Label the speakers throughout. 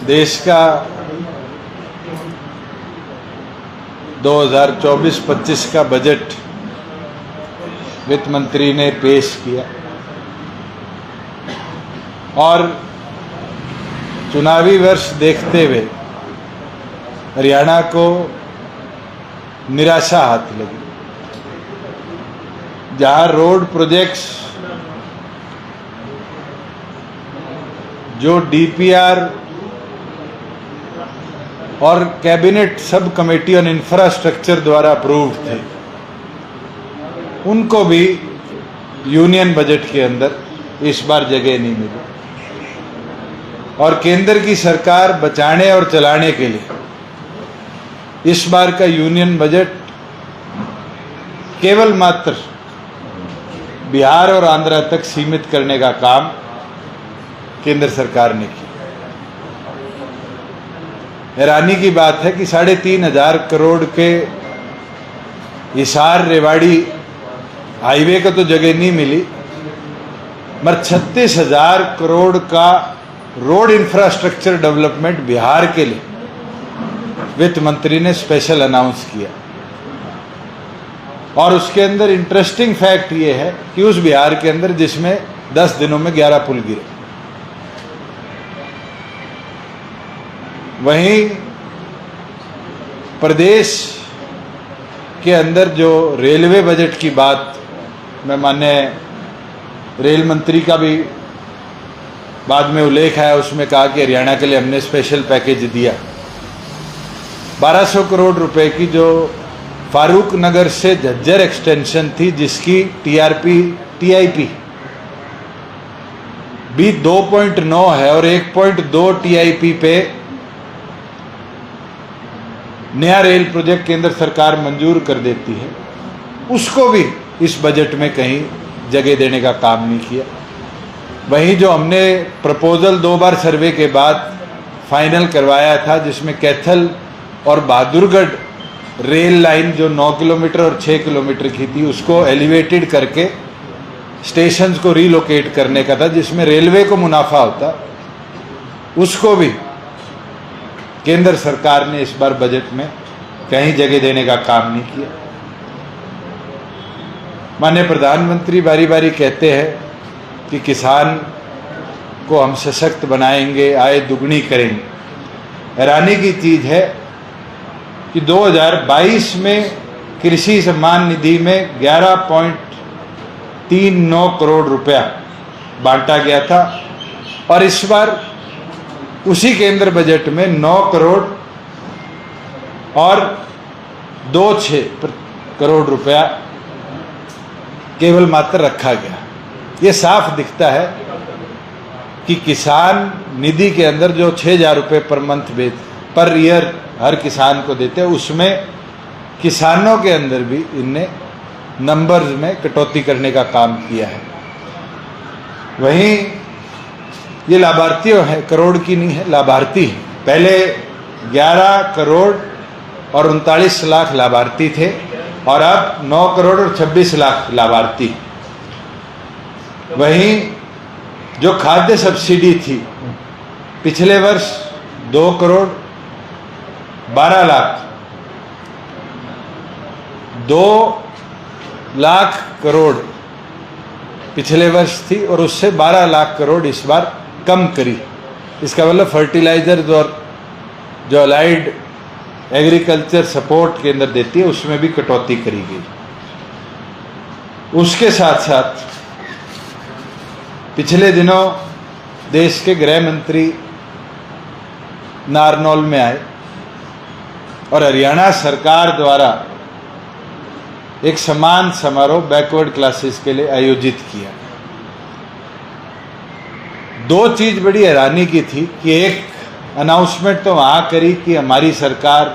Speaker 1: देश का 2024-25 का बजट वित्त मंत्री ने पेश किया और चुनावी वर्ष देखते हुए हरियाणा को निराशा हाथ लगी। जहां रोड प्रोजेक्ट्स जो डीपीआर और cabinet sub committee on infrastructure द्वारा अप्रूव थे, उनको भी यूनियन बजट के अंदर इस बार जगह नहीं मिली। और केंद्र की सरकार बचाने और चलाने के लिए इस बार का यूनियन बजट केवल मात्र बिहार और आंध्र तक सीमित करने का काम केंद्र सरकार ने किया। हैरानी की बात है कि 3,500 करोड़ के हिसार रेवाड़ी हाईवे को तो जगह नहीं मिली, मगर 36,000 करोड़ का रोड इंफ्रास्ट्रक्चर डेवलपमेंट बिहार के लिए वित्त मंत्री ने स्पेशल अनाउंस किया। और उसके अंदर इंटरेस्टिंग फैक्ट ये है कि उस बिहार के अंदर जिसमें 10 दिनों में 11 पुल गिरे। वहीं प्रदेश के अंदर जो रेलवे बजट की बात, मैं माननीय रेल मंत्री का भी बाद में उल्लेख है, उसमें कहा कि हरियाणा के लिए हमने स्पेशल पैकेज दिया। 1200 करोड़ रुपए की जो फारूक नगर से झज्जर एक्सटेंशन थी, जिसकी टीआईपी भी 2.9 है और 1.2 टीआईपी पे नया रेल प्रोजेक्ट केंद्र सरकार मंजूर कर देती है, उसको भी इस बजट में कहीं जगह देने का काम नहीं किया। वहीं जो हमने प्रपोजल 2 बार सर्वे के बाद फाइनल करवाया था, जिसमें कैथल और बहादुरगढ़ रेल लाइन जो 9 किलोमीटर और 6 किलोमीटर की थी, उसको एलिवेटेड करके स्टेशंस को रीलोकेट करने का था, जिसमें रेलवे को मुनाफा होता, उसको भी केंद्र सरकार ने इस बार बजट में कहीं जगह देने का काम नहीं किया। माननीय प्रधानमंत्री बारी बारी कहते हैं कि किसान को हम सशक्त बनाएंगे, आय दुगनी करेंगे। हैरानी की चीज है कि 2022 में कृषि सम्मान निधि में 11.39 करोड़ रुपया बांटा गया था और इस बार उसी केंद्र बजट में 9 करोड़ और 26 करोड़ रुपया केवल मात्र रखा गया। ये साफ दिखता है कि किसान निधि के अंदर जो 6,000 रुपये पर मंथ पर ईयर हर किसान को देते हैं, उसमें किसानों के अंदर भी इनने नंबर्स में कटौती करने का काम किया है। वहीं ये लाभार्थियों है, करोड़ की नहीं है, लाभार्थी है। पहले 11 करोड़ और 39 लाख लाभार्थी थे और अब 9 करोड़ और 26 लाख लाभार्थी। वहीं जो खाद्य सब्सिडी थी, पिछले वर्ष 2 करोड़ 12 लाख 2 लाख करोड़ पिछले वर्ष थी और उससे 12 लाख करोड़ इस बार कम करी। इसका मतलब फर्टिलाइजर्स और जो अलाइड एग्रीकल्चर सपोर्ट केंद्र देती है, उसमें भी कटौती करी गई। उसके साथ साथ पिछले दिनों देश के गृह मंत्री नारनौल में आए और हरियाणा सरकार द्वारा एक सम्मान समारोह बैकवर्ड क्लासेस के लिए आयोजित किया। 2 चीज बड़ी हैरानी की थी कि एक अनाउंसमेंट तो वहाँ करी कि हमारी सरकार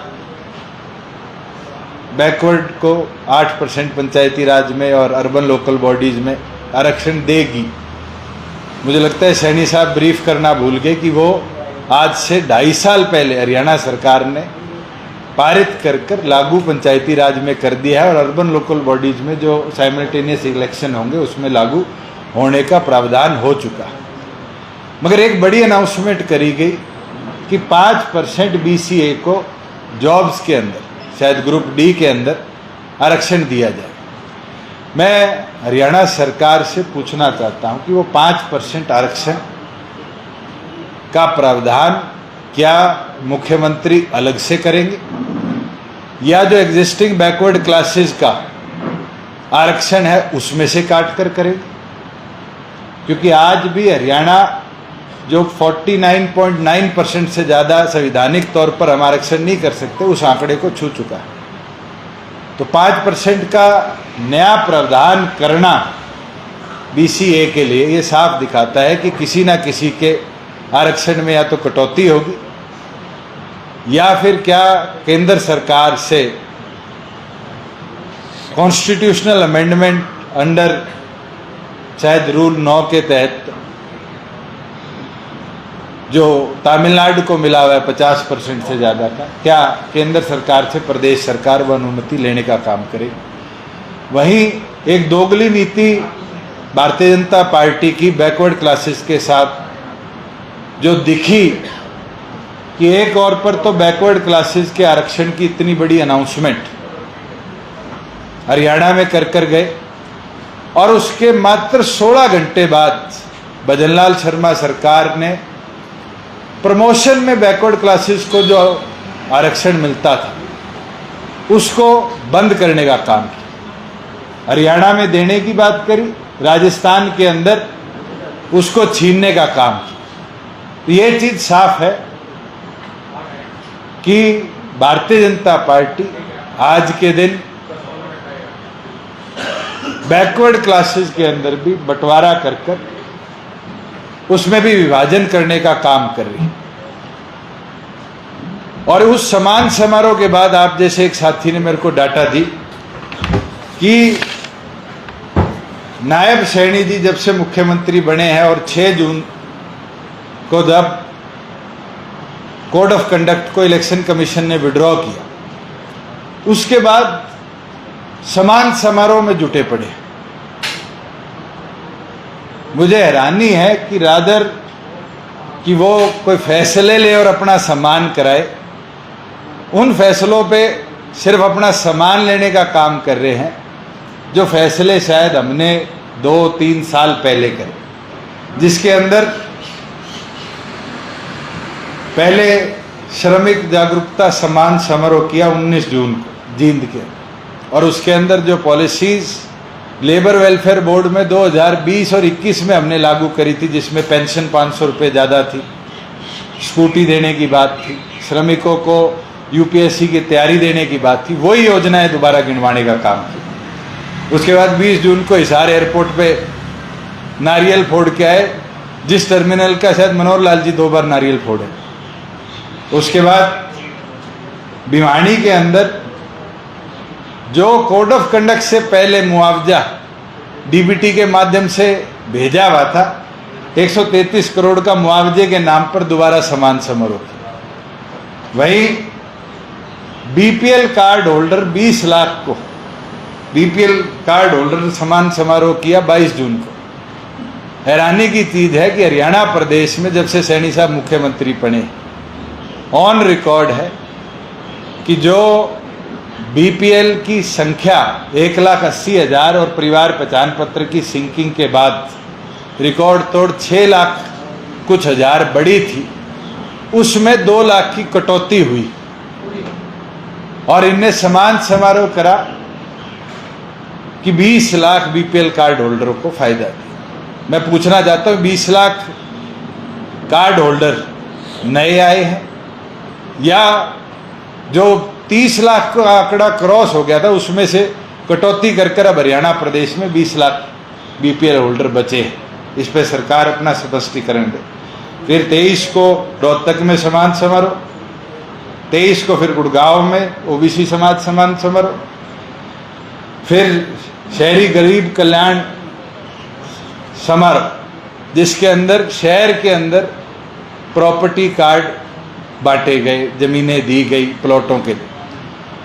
Speaker 1: बैकवर्ड को 8% पंचायती राज में और अर्बन लोकल बॉडीज में आरक्षण देगी। मुझे लगता है सैनी साहब ब्रीफ करना भूल गए कि वो आज से 2.5 साल पहले हरियाणा सरकार ने पारित कर लागू पंचायती राज में कर दिया है और अर्बन लोकल बॉडीज में जो साइमल्टेनियस इलेक्शन होंगे उसमें लागू होने का प्रावधान हो चुका। मगर एक बड़ी अनाउंसमेंट करी गई कि 5% BCA को जॉब्स के अंदर, शायद ग्रुप डी के अंदर आरक्षण दिया जाए। मैं हरियाणा सरकार से पूछना चाहता हूं कि वो 5% आरक्षण का प्रावधान क्या मुख्यमंत्री अलग से करेंगे या जो एग्जिस्टिंग बैकवर्ड क्लासेस का आरक्षण है उसमें से काट कर करेंगे? क्योंकि आज भी हरियाणा जो 49.9% से ज़्यादा संवैधानिक तौर पर हम आरक्षण नहीं कर सकते, उस आंकड़े को छू चुका है। तो 5% का नया प्रावधान करना BCA के लिए ये साफ दिखाता है कि किसी ना किसी के आरक्षण में या तो कटौती होगी या फिर क्या केंद्र सरकार से कॉन्स्टिट्यूशनल अमेंडमेंट अंडर शायद रूल 9 के तहत जो तमिलनाडु को मिला हुआ है 50% से ज़्यादा का, क्या केंद्र सरकार से प्रदेश सरकार व अनुमति लेने का काम करेगी। वहीं एक दोगली नीति भारतीय जनता पार्टी की बैकवर्ड क्लासेस के साथ जो दिखी कि एक और पर तो बैकवर्ड क्लासेस के आरक्षण की इतनी बड़ी अनाउंसमेंट हरियाणा में कर गए और उसके मात्र 16 घंटे बाद भजनलाल शर्मा सरकार ने प्रमोशन में बैकवर्ड क्लासेस को जो आरक्षण मिलता था उसको बंद करने का काम किया। हरियाणा में देने की बात करी, राजस्थान के अंदर उसको छीनने का काम किया। ये चीज साफ है कि भारतीय जनता पार्टी आज के दिन बैकवर्ड क्लासेस के अंदर भी बंटवारा कर उसमें भी विभाजन करने का काम कर रही है। और उस समान समारोह के बाद आप जैसे एक साथी ने मेरे को डाटा दी कि नायब सैनी जी जब से मुख्यमंत्री बने हैं और 6 जून को जब कोड ऑफ कंडक्ट को इलेक्शन कमीशन ने विड्रॉ किया, उसके बाद समान समारोह में जुटे पड़े। मुझे हैरानी है कि रादर कि वो कोई फैसले ले और अपना सम्मान कराए, उन फैसलों पे सिर्फ अपना सम्मान लेने का काम कर रहे हैं जो फैसले शायद हमने 2-3 साल पहले करे, जिसके अंदर पहले श्रमिक जागरूकता सम्मान समारोह किया 19 जून को जींद के, और उसके अंदर जो पॉलिसीज लेबर वेलफेयर बोर्ड में 2020 और 21 में हमने लागू करी थी, जिसमें पेंशन 500 रुपये ज़्यादा थी, स्कूटी देने की बात थी, श्रमिकों को UPSC की तैयारी देने की बात थी, वही योजनाएं दोबारा गिनवाने का काम किया। उसके बाद 20 जून को हिसार एयरपोर्ट पे नारियल फोड़ के आए, जिस टर्मिनल का शायद मनोहर लाल जी 2 बार नारियल फोड़े। उसके बाद भिवानी के अंदर जो कोड ऑफ कंडक्ट से पहले मुआवजा DBT के माध्यम से भेजा हुआ था, 133 करोड़ का मुआवजे के नाम पर दोबारा समान समारोह किया। वहीं BPL कार्ड होल्डर 20 लाख को BPL कार्ड होल्डर समान समारोह किया 22 जून को। हैरानी की चीज है कि हरियाणा प्रदेश में जब से सैनी साहब मुख्यमंत्री बने, ऑन रिकॉर्ड है कि जो BPL की संख्या 1,80,000 और परिवार पहचान पत्र की सिंकिंग के बाद रिकॉर्ड तोड़ 6 लाख कुछ हजार बढ़ी थी, उसमें 2 लाख की कटौती हुई और इनने समान समारोह करा कि 20 लाख BPL कार्ड होल्डरों को फायदा दिया। मैं पूछना चाहता हूँ, 20 लाख कार्ड होल्डर नए आए हैं या जो 30 लाख का आंकड़ा क्रॉस हो गया था उसमें से कटौती कर अब हरियाणा प्रदेश में 20 लाख BPL होल्डर बचे हैं? इस पर सरकार अपना स्पष्टीकरण दे। फिर 23 को रोहतक में समान समारोह, 23 को फिर गुड़गांव में OBC समाज समान समारोह, फिर शहरी गरीब कल्याण समारोह जिसके अंदर शहर के अंदर प्रॉपर्टी कार्ड बांटे गए, जमीनें दी गई प्लॉटों के लिए,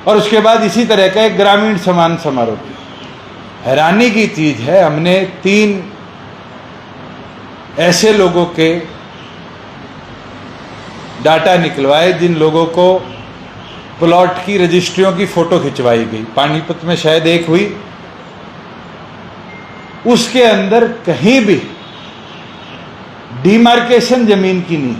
Speaker 1: और उसके बाद इसी तरह का एक ग्रामीण समान समारोह। हैरानी की चीज है, हमने 3 ऐसे लोगों के डाटा निकलवाए जिन लोगों को प्लॉट की रजिस्ट्रियों की फोटो खिंचवाई गई, पानीपत में शायद एक हुई, उसके अंदर कहीं भी डिमार्केशन जमीन की नहीं।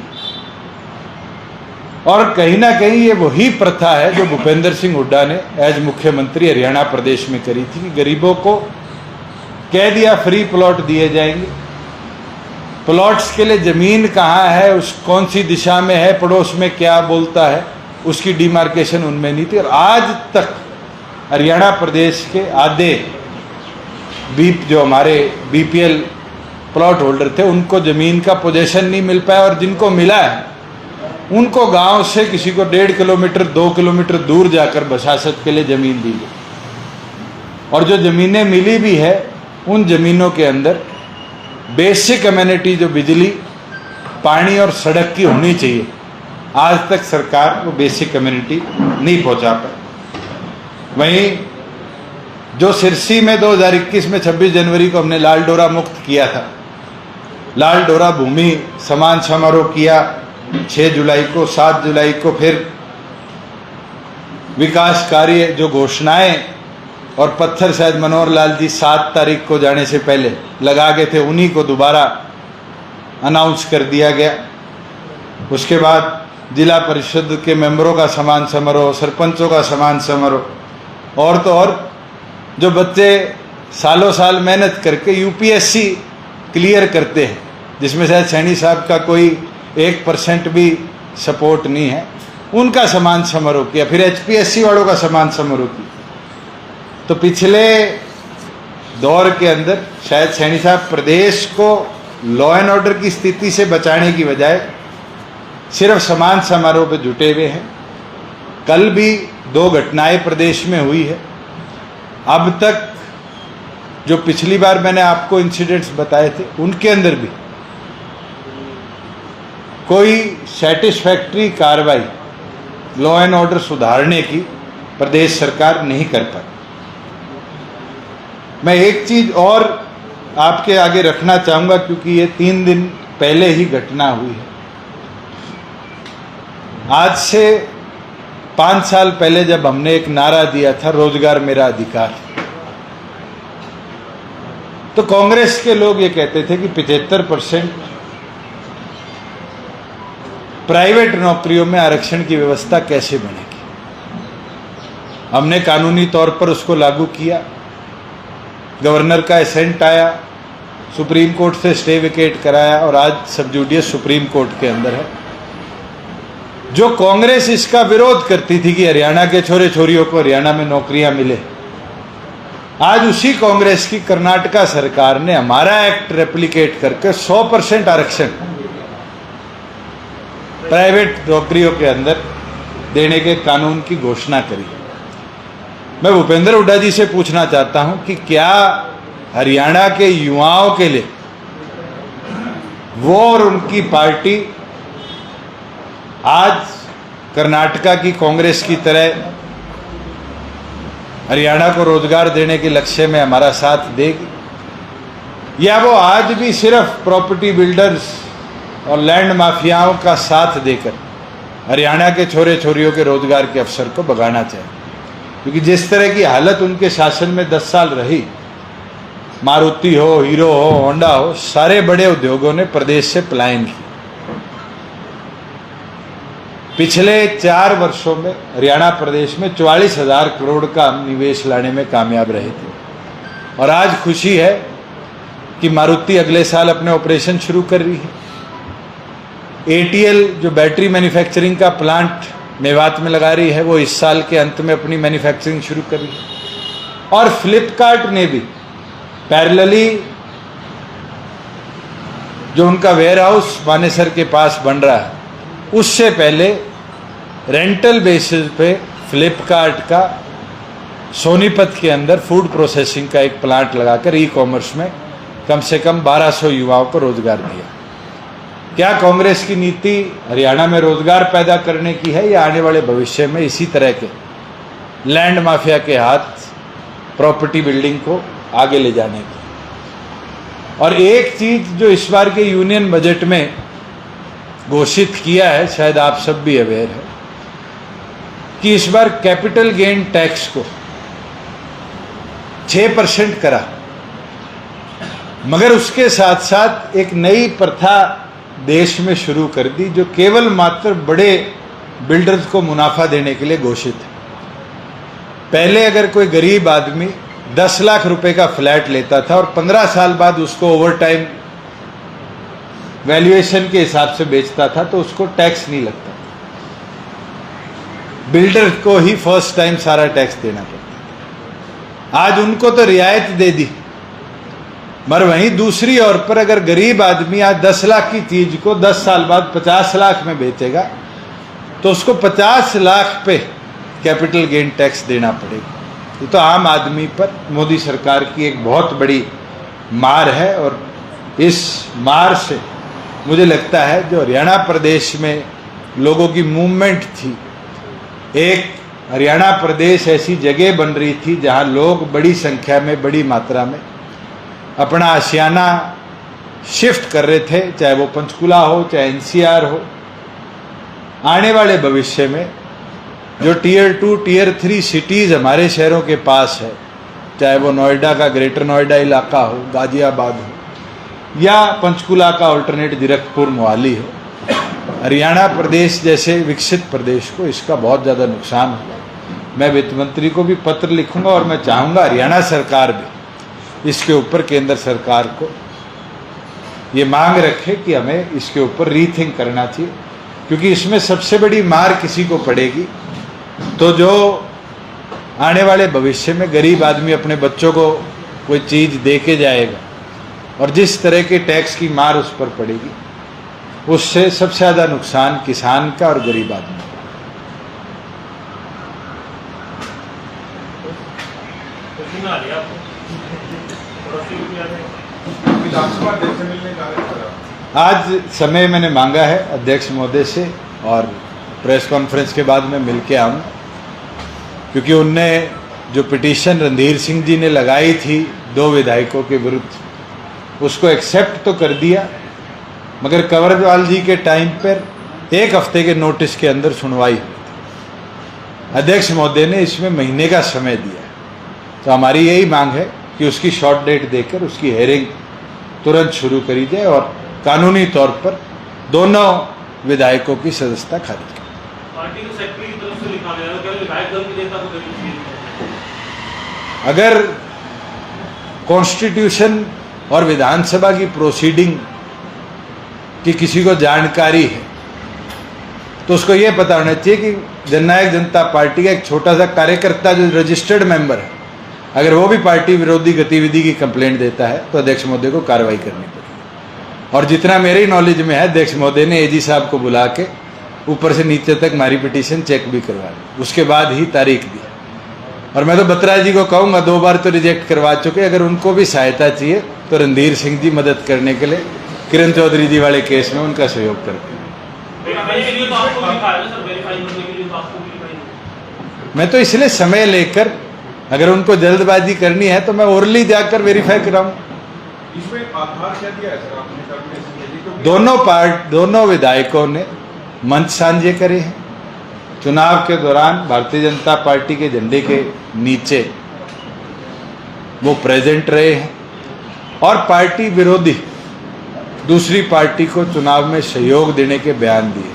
Speaker 1: और कहीं ना कहीं ये वही प्रथा है जो भूपेंद्र सिंह हुड्डा ने एज मुख्यमंत्री हरियाणा प्रदेश में करी थी कि गरीबों को कह दिया फ्री प्लॉट दिए जाएंगे। प्लॉट्स के लिए जमीन कहाँ है, उस कौन सी दिशा में है, पड़ोस में क्या बोलता है, उसकी डिमार्केशन उनमें नहीं थी। और आज तक हरियाणा प्रदेश के आधे जो हमारे बीपीएल प्लॉट होल्डर थे उनको जमीन का पोजीशन नहीं मिल पाया, और जिनको मिला है उनको गांव से किसी को 1.5 किलोमीटर 2 किलोमीटर दूर जाकर बसासत के लिए जमीन दी गई। और जो जमीनें मिली भी है उन जमीनों के अंदर बेसिक अमेनिटी जो बिजली, पानी और सड़क की होनी चाहिए, आज तक सरकार वो बेसिक अमेनिटी नहीं पहुंचा पाई। वहीं जो सिरसी में 2021 में 26 जनवरी को हमने लाल डोरा मुक्त किया था, लाल डोरा भूमि सम्मान समारोह किया 6 जुलाई को, 7 जुलाई को फिर विकास कार्य जो घोषणाएं और पत्थर शायद मनोहर लाल जी 7 तारीख को जाने से पहले लगा गए थे, उन्हीं को दोबारा अनाउंस कर दिया गया। उसके बाद जिला परिषद के मेंबरों का सम्मान समारोह, सरपंचों का सम्मान समारोह, और तो और जो बच्चे सालों साल मेहनत करके यूपीएससी क्लियर करते हैं, जिसमें शायद सैनी साहब का कोई 1% भी सपोर्ट नहीं है, उनका सम्मान समारोह किया। फिर एचपीएससी वालों का सम्मान समारोह किया। तो पिछले दौर के अंदर शायद सैनी साहब प्रदेश को लॉ एंड ऑर्डर की स्थिति से बचाने की बजाय सिर्फ सम्मान समारोह पे जुटे हुए हैं। कल भी 2 घटनाएं प्रदेश में हुई है। अब तक जो पिछली बार मैंने आपको इंसिडेंट्स बताए थे उनके अंदर भी कोई सेटिस्फैक्ट्री कार्रवाई लॉ एंड ऑर्डर सुधारने की प्रदेश सरकार नहीं कर पाई। मैं एक चीज और आपके आगे रखना चाहूंगा, क्योंकि ये 3 दिन पहले ही घटना हुई है। आज से 5 साल पहले जब हमने एक नारा दिया था, रोजगार मेरा अधिकार, तो कांग्रेस के लोग ये कहते थे कि 75% प्राइवेट नौकरियों में आरक्षण की व्यवस्था कैसे बनेगी। हमने कानूनी तौर पर उसको लागू किया, गवर्नर का एसेंट आया, सुप्रीम कोर्ट से स्टे विकेट कराया, और आज सब जुडिस सुप्रीम कोर्ट के अंदर है। जो कांग्रेस इसका विरोध करती थी कि हरियाणा के छोरे छोरियों को हरियाणा में नौकरियां मिले, आज उसी कांग्रेस की कर्नाटका सरकार ने हमारा एक्ट रेप्लिकेट करके 100% आरक्षण प्राइवेट नौकरियों के अंदर देने के कानून की घोषणा करी। मैं भूपेंद्र हुड्डा जी से पूछना चाहता हूं कि क्या हरियाणा के युवाओं के लिए वो और उनकी पार्टी आज कर्नाटका की कांग्रेस की तरह हरियाणा को रोजगार देने के लक्ष्य में हमारा साथ देगी, या वो आज भी सिर्फ प्रॉपर्टी बिल्डर्स और लैंड माफियाओं का साथ देकर हरियाणा के छोरे छोरियों के रोजगार के अवसर को भगाना चाहिए। क्योंकि जिस तरह की हालत उनके शासन में 10 साल रही, मारुति हो, हीरो हो, होंडा हो, सारे बड़े उद्योगों ने प्रदेश से पलायन किया। पिछले 4 वर्षों में हरियाणा प्रदेश में 44,000 करोड़ का निवेश लाने में कामयाब रहे थे। और आज खुशी है कि मारुति अगले साल अपने ऑपरेशन शुरू कर रही है। एटीएल जो बैटरी मैन्युफैक्चरिंग का प्लांट मेवात में लगा रही है, वो इस साल के अंत में अपनी मैन्युफैक्चरिंग शुरू कर रही है। और फ्लिपकार्ट ने भी पैरेलली जो उनका वेयरहाउस मानेसर के पास बन रहा है, उससे पहले रेंटल बेसिस पे फ्लिपकार्ट का सोनीपत के अंदर फूड प्रोसेसिंग का एक प्लांट लगाकर ई कॉमर्स में कम से कम 1200 युवाओं को रोजगार दिया। क्या कांग्रेस की नीति हरियाणा में रोजगार पैदा करने की है, या आने वाले भविष्य में इसी तरह के लैंड माफिया के हाथ प्रॉपर्टी बिल्डिंग को आगे ले जाने की? और एक चीज जो इस बार के यूनियन बजट में घोषित किया है, शायद आप सब भी अवेयर है, कि इस बार कैपिटल गेन टैक्स को 6% करा, मगर उसके साथ साथ एक नई प्रथा देश में शुरू कर दी जो केवल मात्र बड़े बिल्डर्स को मुनाफा देने के लिए घोषित है। पहले अगर कोई गरीब आदमी 10 लाख रुपए का फ्लैट लेता था और 15 साल बाद उसको ओवर टाइम वैल्यूएशन के हिसाब से बेचता था तो उसको टैक्स नहीं लगता, बिल्डर को ही फर्स्ट टाइम सारा टैक्स देना पड़ता। आज उनको तो रियायत दे दी, मगर वहीं दूसरी ओर पर अगर गरीब आदमी आज 10 लाख की चीज को 10 साल बाद 50 लाख में बेचेगा तो उसको 50 लाख पे कैपिटल गेन टैक्स देना पड़ेगा। ये तो आम आदमी पर मोदी सरकार की एक बहुत बड़ी मार है, और इस मार से मुझे लगता है जो हरियाणा प्रदेश में लोगों की मूवमेंट थी, एक हरियाणा प्रदेश ऐसी जगह बन रही थी जहां लोग बड़ी संख्या में, बड़ी मात्रा में अपना आशियाना शिफ्ट कर रहे थे, चाहे वो पंचकुला हो, चाहे एनसीआर हो। आने वाले भविष्य में जो टीयर 2, टीयर 3 सिटीज़ हमारे शहरों के पास है, चाहे वो नोएडा का ग्रेटर नोएडा इलाका हो, गाजियाबाद हो, या पंचकुला का अल्टरनेट जीरकपुर मोहाली हो, हरियाणा प्रदेश जैसे विकसित प्रदेश को इसका बहुत ज़्यादा नुकसान होगा। मैं वित्त मंत्री को भी पत्र लिखूंगा और मैं चाहूँगा हरियाणा सरकार भी इसके ऊपर केंद्र सरकार को ये मांग रखे कि हमें इसके ऊपर रीथिंक करना चाहिए, क्योंकि इसमें सबसे बड़ी मार किसी को पड़ेगी तो जो आने वाले भविष्य में गरीब आदमी अपने बच्चों को कोई चीज़ दे के जाएगा, और जिस तरह के टैक्स की मार उस पर पड़ेगी, उससे सबसे ज़्यादा नुकसान किसान का और गरीब आदमी का। आज समय मैंने मांगा है अध्यक्ष महोदय से, और प्रेस कॉन्फ्रेंस के बाद मैं मिल के आऊँ, क्योंकि उनने जो पिटीशन रणधीर सिंह जी ने लगाई थी 2 विधायकों के विरुद्ध, उसको एक्सेप्ट तो कर दिया, मगर कंवरपाल जी के टाइम पर 1 हफ्ते के नोटिस के अंदर सुनवाई हुई थी। अध्यक्ष महोदय ने इसमें महीने का समय दिया, तो हमारी यही मांग है कि उसकी शॉर्ट डेट देकर उसकी हेयरिंग तुरंत शुरू करी जाए और कानूनी तौर पर दोनों विधायकों की सदस्यता खारिज की।
Speaker 2: पार्टी के सेक्रेटरी की तरफ से लिखा गया है कि विधायक दल के नेता को
Speaker 1: अगर कॉन्स्टिट्यूशन और विधानसभा की प्रोसीडिंग की किसी को जानकारी है तो उसको ये पता होना चाहिए कि जननायक जनता पार्टी का एक छोटा सा कार्यकर्ता जो रजिस्टर्ड मेंबर है, अगर वो भी पार्टी विरोधी गतिविधि की कंप्लेंट देता है तो अध्यक्ष महोदय को कार्रवाई करनी पड़ेगी। और जितना मेरे नॉलेज में है, अध्यक्ष महोदय ने एजी साहब को बुला के ऊपर से नीचे तक हमारी पिटीशन चेक भी करवा ली, उसके बाद ही तारीख दी। और मैं तो बत्रा जी को कहूँगा, 2 बार तो रिजेक्ट करवा चुके, अगर उनको भी सहायता चाहिए तो रणधीर सिंह जी मदद करने के लिए किरण चौधरी जी वाले केस में उनका सहयोग करते हैं। मैं तो इसलिए समय लेकर, अगर उनको जल्दबाजी करनी है तो मैं ओरली जाकर वेरीफाई कराऊं।
Speaker 3: इसमें आधार क्या दिया है सर आपने?
Speaker 1: दोनों विधायकों ने मंच साझे करे हैं, चुनाव के दौरान भारतीय जनता पार्टी के झंडे के नीचे वो प्रेजेंट रहे हैं, और पार्टी विरोधी दूसरी पार्टी को चुनाव में सहयोग देने के बयान दिए।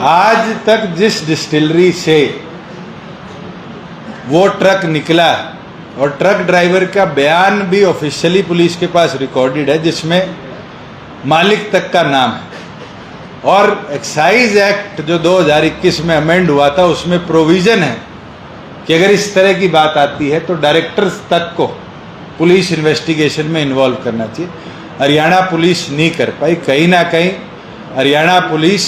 Speaker 1: आज तक जिस डिस्टिलरी से वो ट्रक निकला, और ट्रक ड्राइवर का बयान भी ऑफिशियली पुलिस के पास रिकॉर्डेड है, जिसमें मालिक तक का नाम है, और एक्साइज एक्ट जो 2021 में अमेंड हुआ था उसमें प्रोविजन है कि अगर इस तरह की बात आती है तो डायरेक्टर्स तक को पुलिस इन्वेस्टिगेशन में इन्वॉल्व करना चाहिए। हरियाणा पुलिस नहीं कर पाई। कहीं ना कहीं हरियाणा पुलिस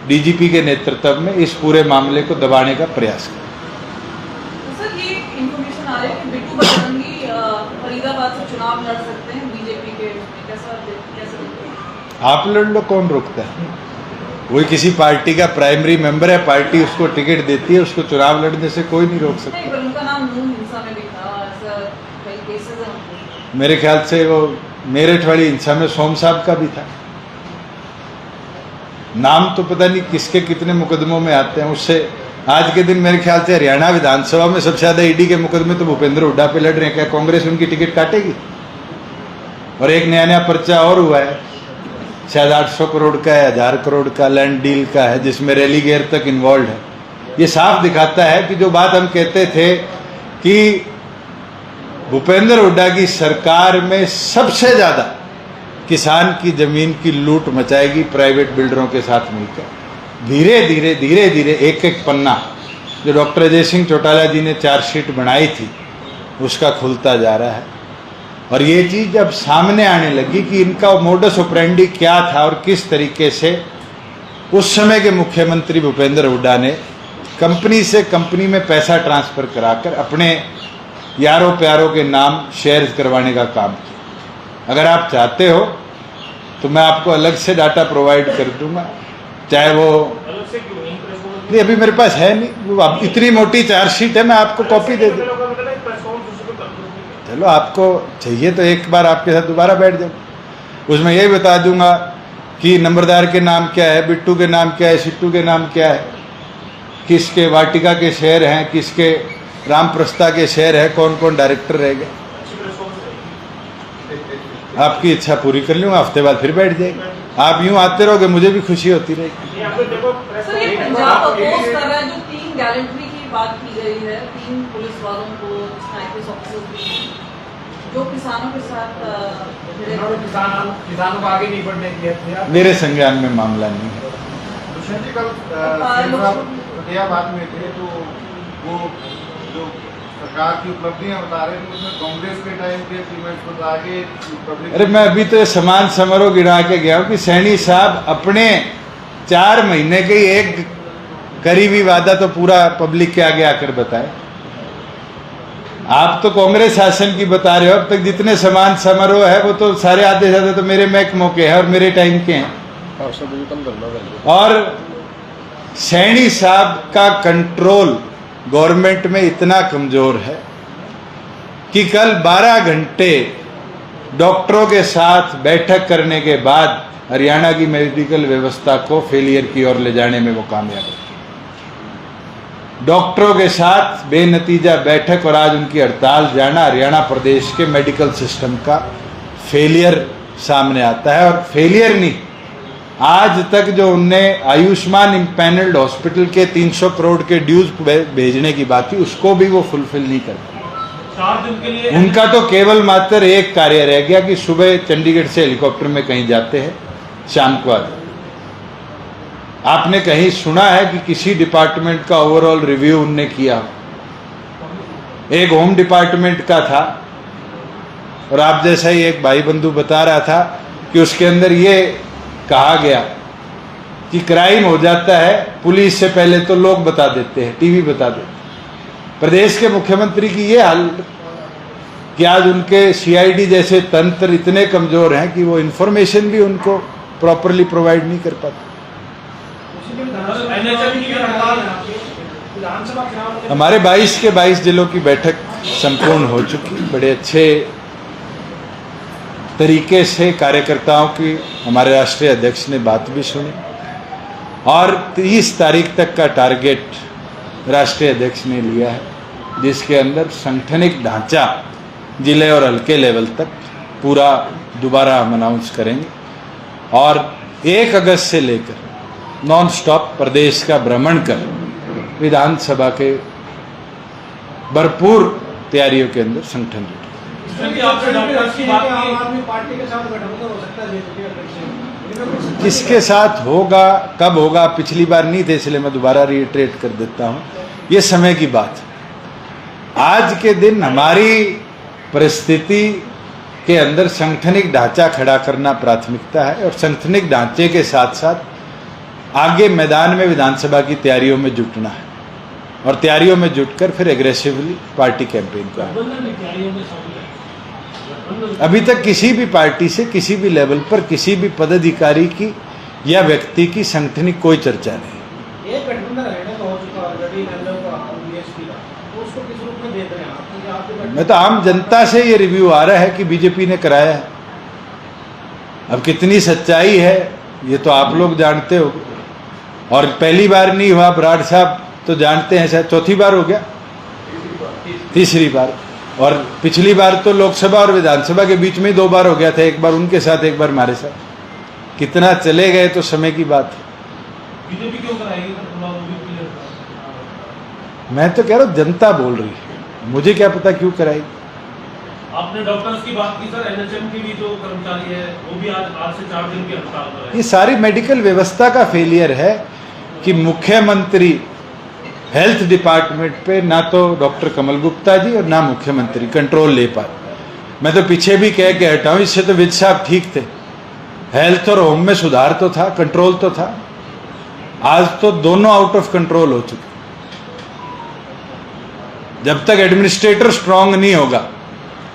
Speaker 1: डीजीपी के नेतृत्व में इस पूरे मामले को दबाने का प्रयास कर।
Speaker 4: सर, ये इंफॉर्मेशन आ रही है कि बिट्टू बजरंगी फरीदाबाद से चुनाव लड़ सकते हैं बीजेपी के, कैसा?
Speaker 1: आप लड़ लो, कौन रोकता है? कोई किसी पार्टी का प्राइमरी मेंबर है, पार्टी उसको टिकट देती है, उसको चुनाव लड़ने से कोई नहीं रोक सकता।
Speaker 4: नहीं, पर उनका नाम नून हिंसा में भी था, ऐसा कई केसेस हैं उनके।
Speaker 1: मेरे ख्याल से वो मेरठ वाली हिंसा में सोम साहब का भी था। नाम तो पता नहीं किसके कितने मुकदमों में आते हैं। उससे आज के दिन मेरे ख्याल से हरियाणा विधानसभा में सबसे ज्यादा ईडी के मुकदमे तो भूपेंद्र हुड्डा पे लड़ रहे हैं। क्या कांग्रेस उनकी टिकट काटेगी? और एक नया पर्चा और हुआ है, शायद 800 करोड़ का है, 1000 करोड़ का लैंड डील का है, जिसमें रेलीगेयर तक इन्वॉल्व है। ये साफ दिखाता है कि जो बात हम कहते थे कि भूपेंद्र हुड्डा की सरकार में सबसे ज्यादा किसान की जमीन की लूट मचाएगी प्राइवेट बिल्डरों के साथ मिलकर। धीरे धीरे एक एक पन्ना जो डॉक्टर अजय सिंह चौटाला जी ने चार्जशीट बनाई थी उसका खुलता जा रहा है। और ये चीज जब सामने आने लगी कि इनका मोडस ऑपरेंडी क्या था और किस तरीके से उस समय के मुख्यमंत्री भूपेंद्र हुड्डा ने कंपनी से कंपनी में पैसा ट्रांसफर कराकर अपने यारों प्यारों के नाम शेयर करवाने का काम किया। अगर आप चाहते हो तो मैं आपको अलग से डाटा प्रोवाइड कर दूंगा, चाहे वो
Speaker 2: अलग से क्यों नहीं प्रेस कॉन्फ्रेंस
Speaker 1: नहीं, अभी मेरे पास है नहीं, वो अब इतनी मोटी चार्जशीट है, मैं आपको कॉपी दे दूँ। चलो आपको चाहिए तो एक बार आपके साथ दोबारा बैठ जाओ, उसमें यही बता दूंगा कि नंबरदार के नाम क्या है, बिट्टू के नाम क्या है, सिट्टू के नाम क्या है, किसके वाटिका के शेयर हैं, किसके रामप्रस्ता के शेयर है, कौन कौन डायरेक्टर रह गए। आपकी इच्छा पूरी कर लूँगा, हफ्ते बाद फिर बैठ जाएगी। आप यूं आते रहोगे मुझे भी खुशी होती रहेगी।
Speaker 4: सर, ये पंजाब अपोज कर रहा है जो 3 गैलेंट्री की बात की गई है, 3 पुलिस वालों को, आईपीएस ऑफिसर्स भी, जो किसानों के साथ
Speaker 5: किसानों को आगे नहीं बढ़ने दिया।
Speaker 1: मेरे संज्ञान में मामला नहीं है।
Speaker 3: दुष्यंत जी कल फतेहाबाद में थे तो वो जो सरकार की उपलब्धियां बता रहे थे उसमें कांग्रेस के टाइम के पेमेंट को आगे पब्लिक।
Speaker 1: अरे मैं अभी तो ये समान समारोह गिरा के गया हूँ कि सैनी साहब अपने 4 महीने के एक करीबी वादा तो पूरा पब्लिक के आगे आकर बताए। आप तो कांग्रेस शासन की बता रहे हो, अब तक जितने समान समारोह है वो तो सारे आधे ज्यादा तो मेरे महकमों के हैं और मेरे टाइम के हैं। और सैनी साहब का कंट्रोल गवर्नमेंट में इतना कमजोर है कि कल 12 घंटे डॉक्टरों के साथ बैठक करने के बाद हरियाणा की मेडिकल व्यवस्था को फेलियर की ओर ले जाने में वो कामयाब है। डॉक्टरों के साथ बेनतीजा बैठक और आज उनकी हड़ताल जाना हरियाणा प्रदेश के मेडिकल सिस्टम का फेलियर सामने आता है। और फेलियर नहीं, आज तक जो उनने आयुष्मान इम्पैनल्ड हॉस्पिटल के 300 करोड़ के ड्यूज भेजने की बात थी उसको भी वो फुलफिल नहीं कर पाए।
Speaker 2: 4 दिन के लिए
Speaker 1: उनका तो केवल मात्र एक कार्य रह गया कि सुबह चंडीगढ़ से हेलीकॉप्टर में कहीं जाते हैं, शाम को आते। आपने कहीं सुना है कि किसी डिपार्टमेंट का ओवरऑल रिव्यू उनने किया? एक होम डिपार्टमेंट का था और आप जैसा ही एक भाई बंधु बता रहा था कि उसके अंदर ये कहा गया कि क्राइम हो जाता है पुलिस से पहले तो लोग बता देते हैं, टीवी बता देते हैं। प्रदेश के मुख्यमंत्री की ये हाल कि आज उनके सीआईडी जैसे तंत्र इतने कमजोर हैं कि वो इंफॉर्मेशन भी उनको प्रॉपरली प्रोवाइड नहीं कर पाते। हमारे 22 के 22 जिलों की बैठक संपूर्ण हो चुकी, बड़े अच्छे तरीके से कार्यकर्ताओं की हमारे राष्ट्रीय अध्यक्ष ने बात भी सुनी और 30 तारीख तक का टारगेट राष्ट्रीय अध्यक्ष ने लिया है, जिसके अंदर संगठनिक ढांचा जिले और हल्के लेवल तक पूरा दोबारा हम अनाउंस करेंगे और 1 अगस्त से लेकर नॉन स्टॉप प्रदेश का भ्रमण कर विधानसभा के भरपूर तैयारियों के अंदर संगठन जुटे। किसके साथ होगा, कब होगा, पिछली बार नहीं थे, इसलिए मैं दोबारा रिइटरेट कर देता हूं, ये समय की बात है। आज के दिन हमारी परिस्थिति के अंदर संगठनिक ढांचा खड़ा करना प्राथमिकता है और संगठनिक ढांचे के साथ साथ आगे मैदान में विधानसभा की तैयारियों में जुटना है और तैयारियों में जुटकर फिर एग्रेसिवली पार्टी कैंपेन का। अभी तक किसी भी पार्टी से किसी भी लेवल पर किसी भी पदाधिकारी की या व्यक्ति की संगठनिक कोई चर्चा नहीं।
Speaker 5: एक गठबंधन हरियाणा का हो चुका ऑलरेडी बीएसपी का, तो उसको किस रूप में देख रहे हैं आप? क्योंकि आपके गठबंधन
Speaker 1: मैं तो आम जनता से ये रिव्यू आ रहा है कि बीजेपी ने कराया है। अब कितनी सच्चाई है ये तो आप लोग जानते हो, और पहली बार नहीं हुआ, बराड़ साहब तो जानते हैं, शायद चौथी बार हो गया, तीसरी बार, और पिछली बार तो लोकसभा और विधानसभा के बीच में 2 बार हो गया था, एक बार उनके साथ एक बार हमारे साथ। कितना चले गए तो समय की बात है।
Speaker 2: बीजेपी क्यों कराएगी सर? थोड़ा वो भी क्लियर करो।
Speaker 1: मैं तो कह रहा हूँ जनता बोल रही है, मुझे क्या पता क्यों कराएगी।
Speaker 2: आपने डॉक्टर्स की बात की सर, एनएचएम की भी जो कर्मचारी है वो भी आज से 4 दिन की हड़ताल पर है।
Speaker 1: ये सारी मेडिकल व्यवस्था का फेलियर है कि मुख्यमंत्री हेल्थ डिपार्टमेंट पे ना तो डॉक्टर कमल गुप्ता जी और ना मुख्यमंत्री कंट्रोल ले पाए। मैं तो पीछे भी कह के हटा हूं, इससे तो विज साहब ठीक थे, हेल्थ और होम में सुधार तो था, कंट्रोल तो था। आज तो दोनों आउट ऑफ कंट्रोल हो चुके। जब तक एडमिनिस्ट्रेटर स्ट्रांग नहीं होगा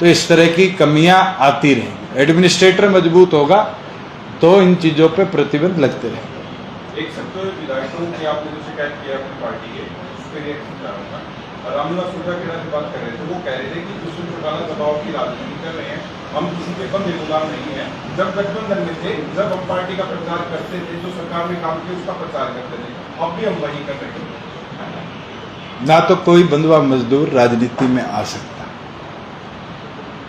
Speaker 1: तो इस तरह की कमियां आती रहेंगी। एडमिनिस्ट्रेटर मजबूत होगा तो इन चीजों पे प्रतिबंध लगते रहेंगे।
Speaker 6: एक सेक्टर विधायकों की आपने जो शिकायत किया अपनी पार्टी के, उस पर रिएक्शन चाहूंगा। रामनिवास सुरजा से बात कर रहे थे, वो कह रहे थे कि दुष्यंत चौटाला दबाव की राजनीति कर रहे हैं, हम किसी के बंदे गुलाम नहीं है। जब गठबंधन में थे, जब हम पार्टी का प्रचार करते थे, जो सरकार में काम किया उसका प्रचार करते थे, अब भी हम वही कर रहे हैं।
Speaker 1: ना तो कोई बंधुआ मजदूर राजनीति में आ सकता।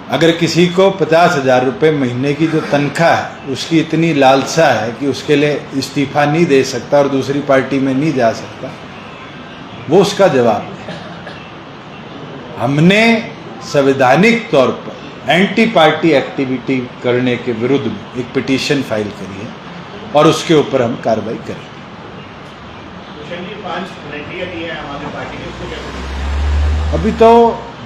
Speaker 1: अगर किसी को 50,000 रुपये महीने की जो तनख्वाह है उसकी इतनी लालसा है कि उसके लिए इस्तीफा नहीं दे सकता और दूसरी पार्टी में नहीं जा सकता, वो उसका जवाब है। हमने संवैधानिक तौर पर एंटी पार्टी एक्टिविटी करने के विरुद्ध में एक पिटीशन फाइल करी है और उसके ऊपर हम कार्रवाई करेंगे।
Speaker 5: 5 गारंटियां दी है हमारी पार्टी ने, उसको क्या करेंगे?
Speaker 1: अभी तो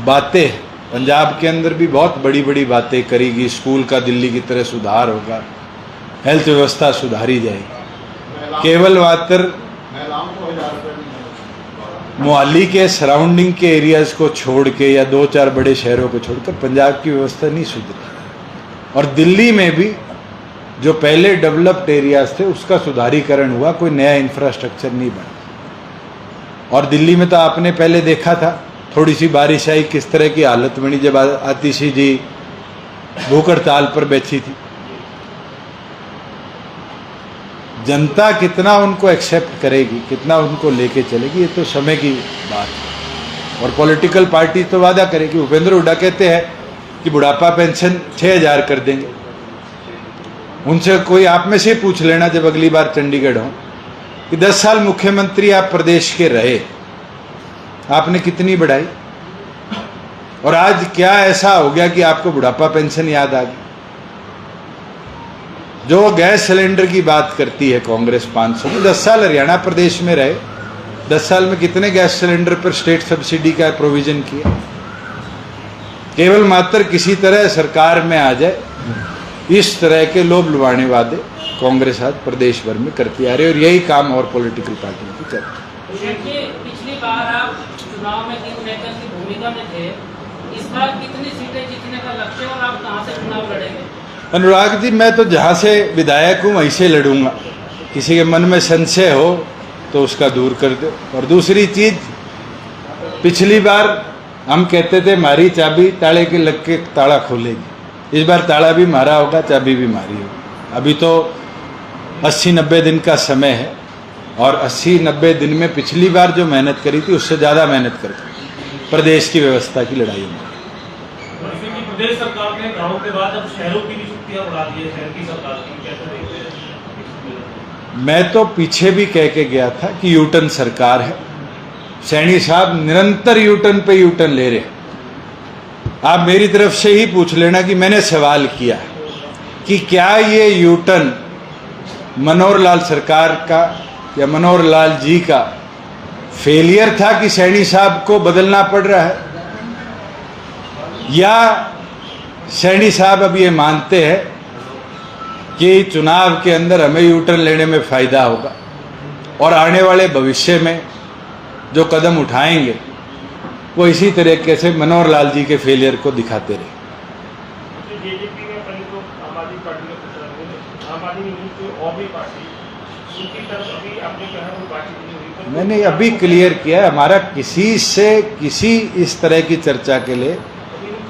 Speaker 1: बातें हैं, पंजाब के अंदर भी बहुत बड़ी बड़ी बातें करेगी। स्कूल का दिल्ली की तरह सुधार होगा, हेल्थ व्यवस्था सुधारी जाएगी। केवल मात्र
Speaker 5: महिलाओं को 1000 रुपये
Speaker 1: मोहाली के सराउंडिंग के एरियाज को छोड़ के या 2-4 बड़े शहरों को छोड़कर पंजाब की व्यवस्था नहीं सुधरी। और दिल्ली में भी जो पहले डेवलप्ड एरियाज थे उसका सुधारीकरण हुआ, कोई नया इंफ्रास्ट्रक्चर नहीं बना। और दिल्ली में तो आपने पहले देखा था, थोड़ी सी बारिश आई किस तरह की हालत बनी जब आतिशी जी भूख हड़ताल पर बैठी थी। जनता कितना उनको एक्सेप्ट करेगी, कितना उनको लेके चलेगी, ये तो समय की बात है। और पॉलिटिकल पार्टी तो वादा करेगी। भूपेंद्र हुड्डा कहते हैं कि बुढ़ापा पेंशन 6,000 कर देंगे। उनसे कोई आप में से पूछ लेना जब अगली बार चंडीगढ़ हो कि 10 साल मुख्यमंत्री आप प्रदेश के रहे, आपने कितनी बढ़ाई, और आज क्या ऐसा हो गया कि आपको बुढ़ापा पेंशन याद आ गई। जो गैस सिलेंडर की बात करती है कांग्रेस 500 में, 10 साल हरियाणा प्रदेश में रहे, 10 साल में कितने गैस सिलेंडर पर स्टेट सब्सिडी का प्रोविजन किया। केवल मात्र किसी तरह सरकार में आ जाए, इस तरह के लोभ लुभाने वादे कांग्रेस आज प्रदेश भर में करती आ रही है, और यही काम और पॉलिटिकल पार्टियों की करती है।
Speaker 7: देखिए, पिछली बार आप चुनाव में किंग मेकर की भूमिका में थे, इस बार कितनी सीटें जीतने का लक्ष्य और आप कहां से चुनाव लड़ेंगे?
Speaker 1: अनुराग जी, मैं तो जहाँ से विधायक हूँ वहीं से लड़ूंगा। किसी के मन में संशय हो तो उसका दूर कर दो। और दूसरी चीज, पिछली बार हम कहते थे हमारी चाबी ताले के लग के ताला खोलेगी, इस बार ताला भी मारा होगा, चाबी भी मारी होगी। अभी तो 80-90 दिन का समय है, और 80-90 दिन में पिछली बार जो मेहनत करी थी उससे ज़्यादा मेहनत करके प्रदेश की व्यवस्था की लड़ाई में।
Speaker 2: प्रदेश सरकार ने गाँव के बाद अब शहरों की भी छुट्टियां बढ़ा दी है, शहर की सरकार की, कैसे देखते हैं?
Speaker 1: मैं तो पीछे भी कह के गया था कि यूटर्न सरकार है। सैनी साहब निरंतर यूटर्न पे यूटर्न ले रहे। आप मेरी तरफ से ही पूछ लेना कि मैंने सवाल किया कि क्या ये यूटर्न मनोहर लाल सरकार का या मनोहर लाल जी का फेलियर था कि सैनी साहब को बदलना पड़ रहा है, या सैनी साहब अब ये मानते हैं कि चुनाव के अंदर हमें यूटर्न लेने में फ़ायदा होगा और आने वाले भविष्य में जो कदम उठाएंगे वो इसी तरीके से मनोहर लाल जी के फेलियर को दिखाते रहे।
Speaker 5: बीजेपी में पहले तो आम आदमी पार्टी का प्रचार है, आम आदमी नहीं तो और भी पार्टी
Speaker 2: उनकी तरफ अभी आपने कहा वो बातचीत नहीं हुई, पर
Speaker 1: मैंने अभी क्लियर किया है, हमारा किसी से किसी इस तरह की चर्चा के लिए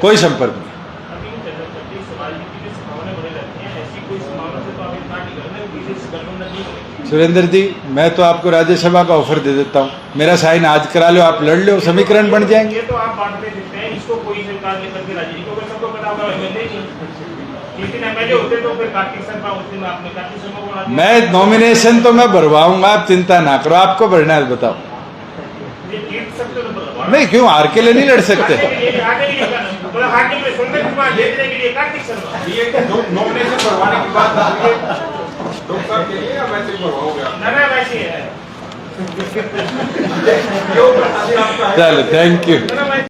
Speaker 1: कोई संपर्क नहीं।
Speaker 2: अभी नहीं चर्चा करती, समाज की जो संभावनाएं बने रहती हैं, ऐसी कोई संभावना से तो आप इनकार नहीं कर रहे, बीजेपी से गठबंधन नहीं करेगी।
Speaker 1: सुरेंद्र जी, मैं तो आपको राज्यसभा का ऑफर दे देता हूँ, मेरा साइन आज करा लो, आप लड़ लो, समीकरण बन जाएंगे।
Speaker 2: ये तो आप बांटते दिखते हैं, इसको कोई सरकार लेकर के राजी नहीं, क्योंकि सबको पता होगा एमएलए जिस दिन एमएलए होते तो फिर कार्तिक शर्मा, उस दिन आपने कार्तिक शर्मा को बना दिया।
Speaker 1: मैं नॉमिनेशन तो मैं भरवाऊंगा, आप चिंता ना करो, आपको भरना है बताओ।
Speaker 2: ये जीत सकते तो बदलवा
Speaker 1: नहीं, क्यों हार के लिए नहीं लड़ सकते?
Speaker 2: हारने के लिए मतलब हारने के लिए सुंदर कुमार, जीतने के लिए कार्तिक शर्मा।
Speaker 6: ये नॉमिनेशन भरवाने की बात लोग सब के लिए या वैसे भरवाओगे आप?
Speaker 2: ना वैसे है।
Speaker 1: चलो, थैंक यू।
Speaker 2: ना वैसे